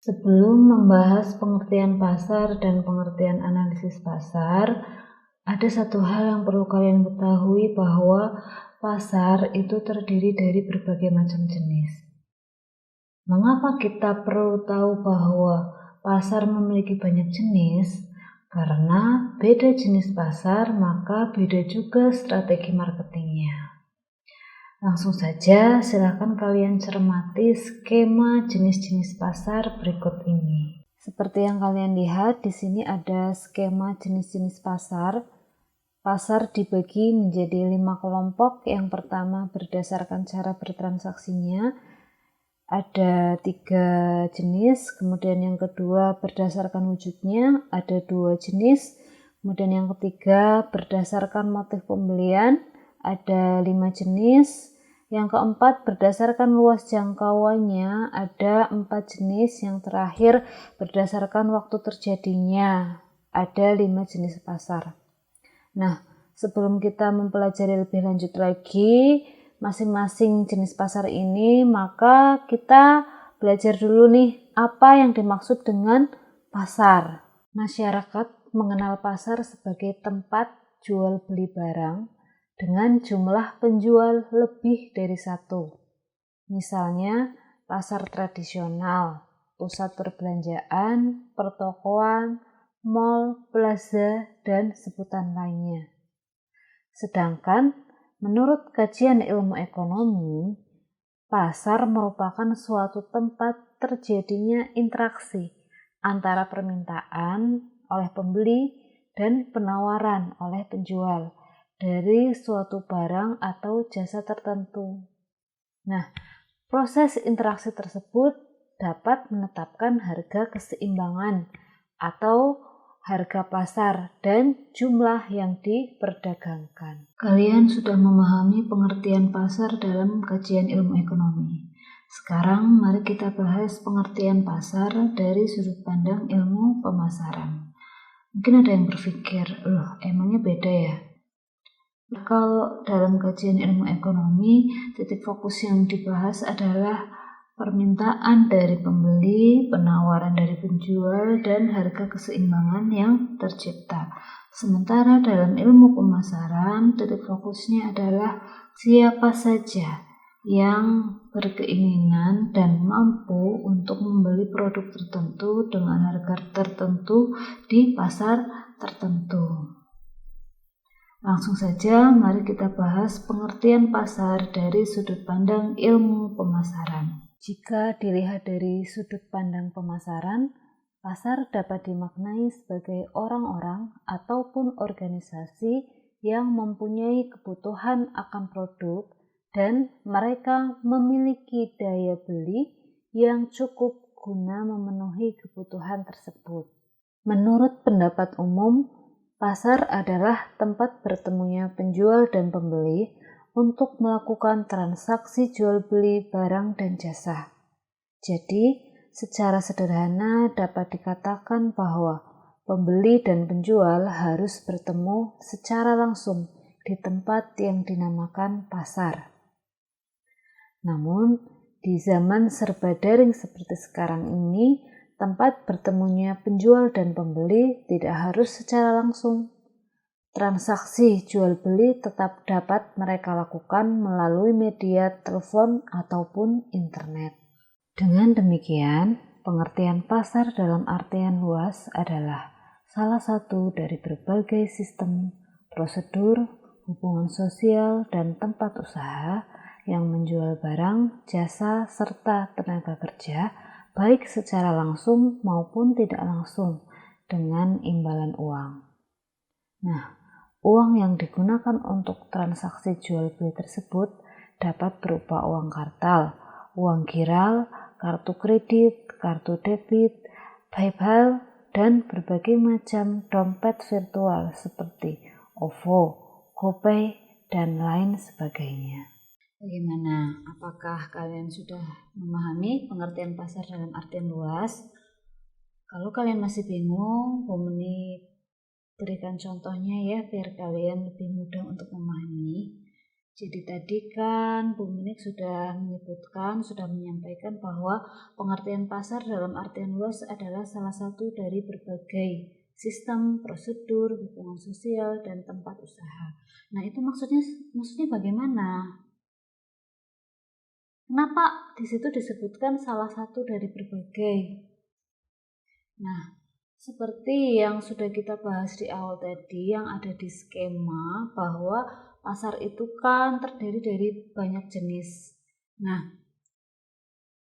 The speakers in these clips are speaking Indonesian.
Sebelum membahas pengertian pasar dan pengertian analisis pasar, ada satu hal yang perlu kalian ketahui bahwa pasar itu terdiri dari berbagai macam jenis. Mengapa kita perlu tahu bahwa pasar memiliki banyak jenis? Karena beda jenis pasar, maka beda juga strategi marketingnya. Langsung saja, silakan kalian cermati skema jenis-jenis pasar berikut ini. Seperti yang kalian lihat, di sini ada skema jenis-jenis pasar. Pasar dibagi menjadi 5 kelompok. Yang pertama berdasarkan cara bertransaksinya, ada 3 jenis. Kemudian yang kedua berdasarkan wujudnya, ada 2 jenis. Kemudian yang ketiga berdasarkan motif pembelian, ada 5 jenis. Yang keempat berdasarkan luas jangkauannya, ada 4 jenis. Yang terakhir berdasarkan waktu terjadinya, ada 5 jenis pasar. Nah, sebelum kita mempelajari lebih lanjut lagi masing-masing jenis pasar ini, maka kita belajar dulu nih apa yang dimaksud dengan pasar. Masyarakat mengenal pasar sebagai tempat jual beli barang dengan jumlah penjual lebih dari 1. Misalnya pasar tradisional, pusat perbelanjaan, pertokoan, mal, plaza, dan sebutan lainnya. Sedangkan menurut kajian ilmu ekonomi, pasar merupakan suatu tempat terjadinya interaksi antara permintaan oleh pembeli dan penawaran oleh penjual dari suatu barang atau jasa tertentu. Nah, proses interaksi tersebut dapat menetapkan harga keseimbangan atau harga pasar dan jumlah yang diperdagangkan. Kalian sudah memahami pengertian pasar dalam kajian ilmu ekonomi. Sekarang mari kita bahas pengertian pasar dari sudut pandang ilmu pemasaran. Mungkin ada yang berpikir, loh emangnya beda ya? Kalau dalam kajian ilmu ekonomi, titik fokus yang dibahas adalah permintaan dari pembeli, penawaran dari penjual, dan harga keseimbangan yang tercipta. Sementara dalam ilmu pemasaran, titik fokusnya adalah siapa saja yang berkeinginan dan mampu untuk membeli produk tertentu dengan harga tertentu di pasar tertentu. Langsung saja, mari kita bahas pengertian pasar dari sudut pandang ilmu pemasaran. Jika dilihat dari sudut pandang pemasaran, pasar dapat dimaknai sebagai orang-orang ataupun organisasi yang mempunyai kebutuhan akan produk dan mereka memiliki daya beli yang cukup guna memenuhi kebutuhan tersebut. Menurut pendapat umum, pasar adalah tempat bertemunya penjual dan pembeli untuk melakukan transaksi jual beli barang dan jasa. Jadi, secara sederhana dapat dikatakan bahwa pembeli dan penjual harus bertemu secara langsung di tempat yang dinamakan pasar. Namun, di zaman serba daring seperti sekarang ini, tempat bertemunya penjual dan pembeli tidak harus secara langsung. Transaksi jual beli tetap dapat mereka lakukan melalui media telepon ataupun internet. Dengan demikian, pengertian pasar dalam artian luas adalah salah satu dari berbagai sistem, prosedur, hubungan sosial, dan tempat usaha yang menjual barang, jasa, serta tenaga kerja baik secara langsung maupun tidak langsung dengan imbalan uang. Nah, uang yang digunakan untuk transaksi jual beli tersebut dapat berupa uang kartal, uang giral, kartu kredit, kartu debit, PayPal, dan berbagai macam dompet virtual seperti OVO, GoPay, dan lain sebagainya. Bagaimana? Apakah kalian sudah memahami pengertian pasar dalam artian luas? Kalau kalian masih bingung, Bomeni berikan contohnya ya biar kalian lebih mudah untuk memahami. Jadi tadi kan Bu Minik sudah menyebutkan, sudah menyampaikan bahwa pengertian pasar dalam artian luas adalah salah satu dari berbagai sistem, prosedur, hubungan sosial, dan tempat usaha. Nah, itu maksudnya bagaimana? Kenapa di situ disebutkan salah satu dari berbagai? Nah, seperti yang sudah kita bahas di awal tadi, yang ada di skema bahwa pasar itu kan terdiri dari banyak jenis. Nah,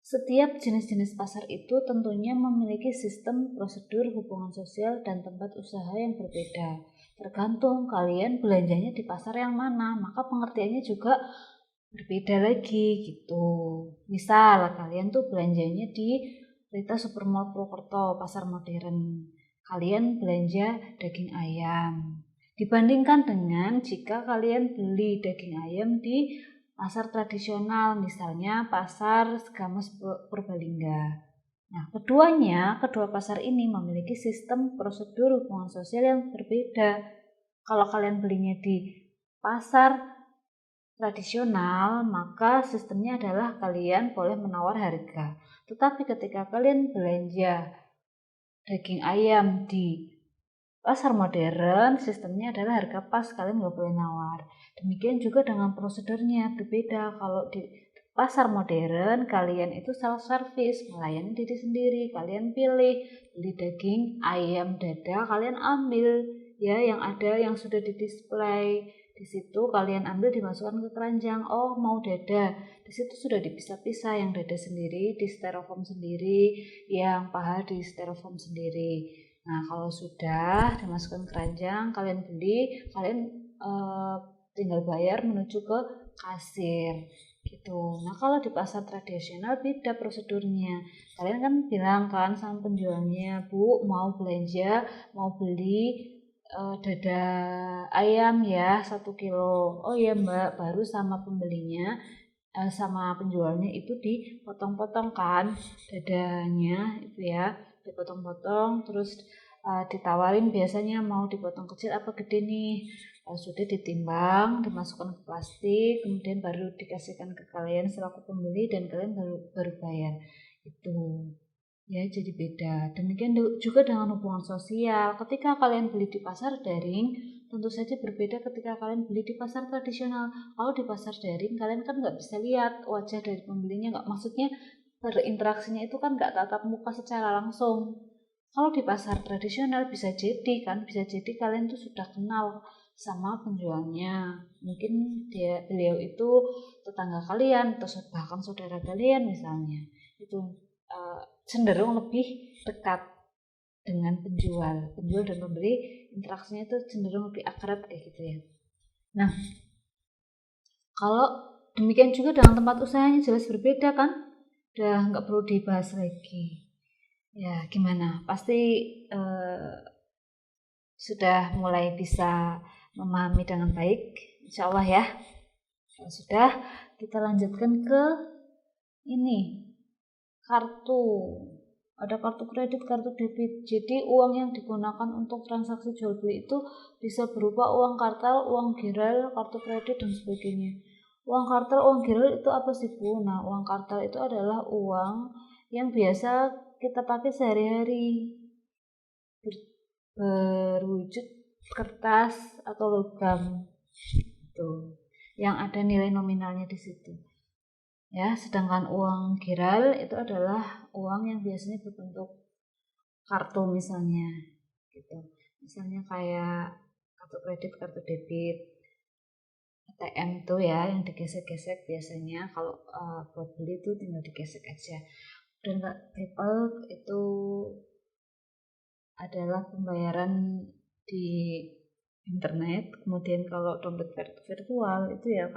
setiap jenis-jenis pasar itu tentunya memiliki sistem, prosedur, hubungan sosial, dan tempat usaha yang berbeda. Tergantung kalian belanjanya di pasar yang mana, maka pengertiannya juga berbeda lagi gitu. Misal kalian tuh belanjanya di Rita Supermall Purwokerto, pasar modern. Kalian belanja daging ayam. Dibandingkan dengan jika kalian beli daging ayam di pasar tradisional, misalnya pasar Segamas Purbalingga. Nah, kedua pasar ini memiliki sistem prosedur hubungan sosial yang berbeda. Kalau kalian belinya di pasar tradisional, maka sistemnya adalah kalian boleh menawar harga. Tetapi ketika kalian belanja daging ayam di pasar modern, sistemnya adalah harga pas, kalian nggak boleh nawar. Demikian juga dengan prosedurnya berbeda. Kalau di pasar modern, kalian itu self service, melayani diri sendiri. Kalian pilih beli daging ayam dada, kalian ambil ya yang ada yang sudah didisplay. Di situ kalian ambil, dimasukkan ke keranjang. Oh, mau dada. Di situ sudah dipisah-pisah, yang dada sendiri di styrofoam sendiri, yang paha di styrofoam sendiri. Nah, kalau sudah dimasukkan keranjang, kalian beli, kalian tinggal bayar menuju ke kasir gitu. Nah, kalau di pasar tradisional beda prosedurnya. Kalian kan bilang kan sama penjualnya, Bu, mau belanja, mau beli dada ayam ya 1 kilo. Oh ya Mbak, baru sama pembelinya sama penjualnya itu dipotong-potong kan dadanya itu ya, dipotong-potong terus ditawarin biasanya mau dipotong kecil apa gede nih. Sudah ditimbang, dimasukkan ke plastik, kemudian baru dikasihkan ke kalian selaku pembeli dan kalian baru bayar itu. Ya, jadi beda. Demikian juga dengan hubungan sosial. Ketika kalian beli di pasar daring, tentu saja berbeda ketika kalian beli di pasar tradisional. Kalau di pasar daring, kalian kan nggak bisa lihat wajah dari pembelinya, nggak, maksudnya berinteraksinya itu kan nggak tatap muka secara langsung. Kalau di pasar tradisional bisa jadi kalian tuh sudah kenal sama penjualnya. Mungkin beliau itu tetangga kalian atau bahkan saudara kalian misalnya. Itu cenderung lebih dekat dengan penjual dan pembeli, interaksinya itu cenderung lebih akrab kayak gitu ya. Nah, kalau demikian juga dengan tempat usahanya jelas berbeda kan, udah nggak perlu dibahas lagi. Ya gimana, pasti sudah mulai bisa memahami dengan baik, insya Allah ya. Kalau sudah, kita lanjutkan ke ini, kartu. Ada kartu kredit, kartu debit. Jadi uang yang digunakan untuk transaksi jual beli itu bisa berupa uang kartal, uang giral, kartu kredit dan sebagainya. Uang kartal, uang giral itu apa sih Bu? Nah, uang kartal itu adalah uang yang biasa kita pakai sehari-hari, berwujud kertas atau logam gitu, yang ada nilai nominalnya di situ. Ya, sedangkan uang giral itu adalah uang yang biasanya berbentuk kartu misalnya gitu. Misalnya kayak kartu kredit, kartu debit, ATM tuh ya yang digesek-gesek biasanya kalau buat beli tuh tinggal digesek aja. Dan PayPal itu adalah pembayaran di internet. Kemudian kalau dompet virtual itu ya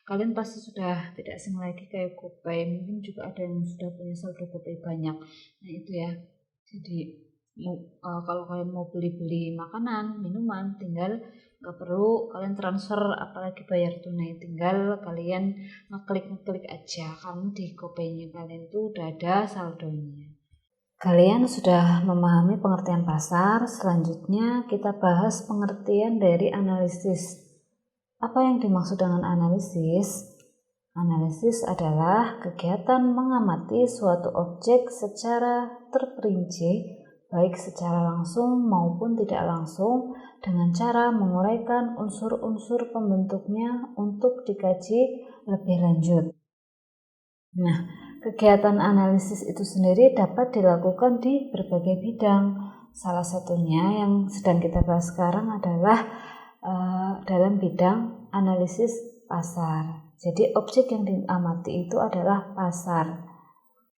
kalian pasti sudah tidak asing lagi kayak GoPay. Mungkin juga ada yang sudah punya saldo GoPay banyak. Nah itu ya, jadi kalau kalian mau beli makanan, minuman, tinggal nggak perlu kalian transfer apalagi bayar tunai, tinggal kalian ngeklik aja, karena di GoPay-nya kalian tuh udah ada saldonya. Kalian sudah memahami pengertian pasar. Selanjutnya kita bahas pengertian dari analisis. Apa yang dimaksud dengan analisis? Analisis adalah kegiatan mengamati suatu objek secara terperinci, baik secara langsung maupun tidak langsung, dengan cara menguraikan unsur-unsur pembentuknya untuk dikaji lebih lanjut. Nah, kegiatan analisis itu sendiri dapat dilakukan di berbagai bidang. Salah satunya yang sedang kita bahas sekarang adalah dalam bidang analisis pasar. Jadi objek yang diamati itu adalah pasar.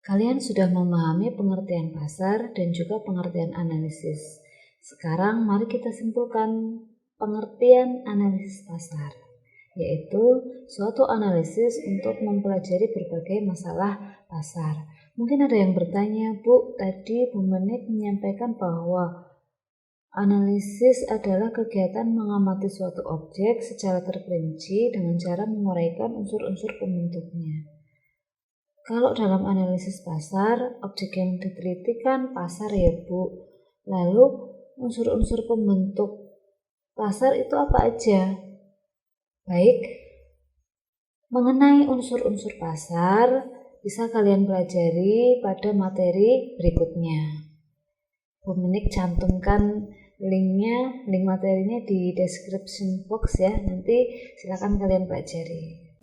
Kalian sudah memahami pengertian pasar dan juga pengertian analisis. Sekarang mari kita simpulkan pengertian analisis pasar, yaitu suatu analisis untuk mempelajari berbagai masalah pasar. Mungkin ada yang bertanya, Bu, tadi Bu Menik menyampaikan bahwa analisis adalah kegiatan mengamati suatu objek secara terperinci dengan cara menguraikan unsur-unsur pembentuknya. Kalau dalam analisis pasar, objek yang diteliti kan pasar ya Bu. Lalu unsur-unsur pembentuk pasar itu apa aja? Baik, mengenai unsur-unsur pasar bisa kalian pelajari pada materi berikutnya. Bu Menik cantumkan link materinya di description box ya. Nanti silakan kalian pelajari.